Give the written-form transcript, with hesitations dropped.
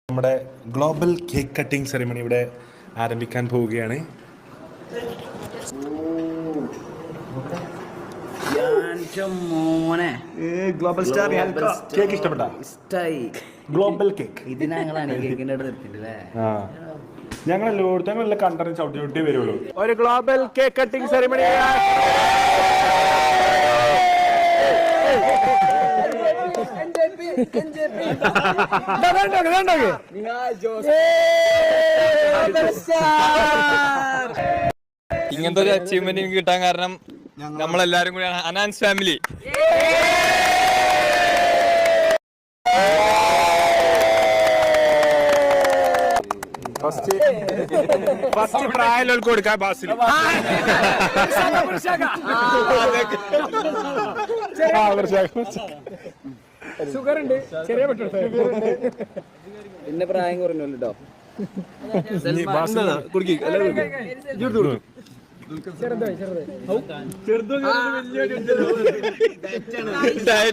നമ്മുടെ global cake cutting ceremony ഇവിടെ ആരംഭിക്കാൻ പോവുകയാണ്. ഗ്ലോബൽ സ്റ്റാർ കേക്ക് ഇഷ്ടപ്പെട്ട ഗ്ലോബൽ കേക്ക് ഞങ്ങളെല്ലാം കണ്ടറിഞ്ഞ് ചവിട്ടി ചവിട്ടി വരുള്ളൂ. ഒരു ഗ്ലോബൽ കേക്ക് കട്ടിംഗ് സെറിമണി. ഇങ്ങനത്തെ ഒരു അച്ചീവ്മെന്റ് എനിക്ക് കിട്ടാൻ കാരണം നമ്മളെല്ലാരും കൂടിയാണ്. അനാൻസ് ഫാമിലി. ഫസ്റ്റ് പ്രായങ്ങൾക്ക് കൊടുക്കാൻ ബാസിൽ ഷുഗർ ഉണ്ട്, ചെറിയ പെട്ടോ പിന്നെ പ്രായം കുറഞ്ഞല്ലോ ചെറുതായി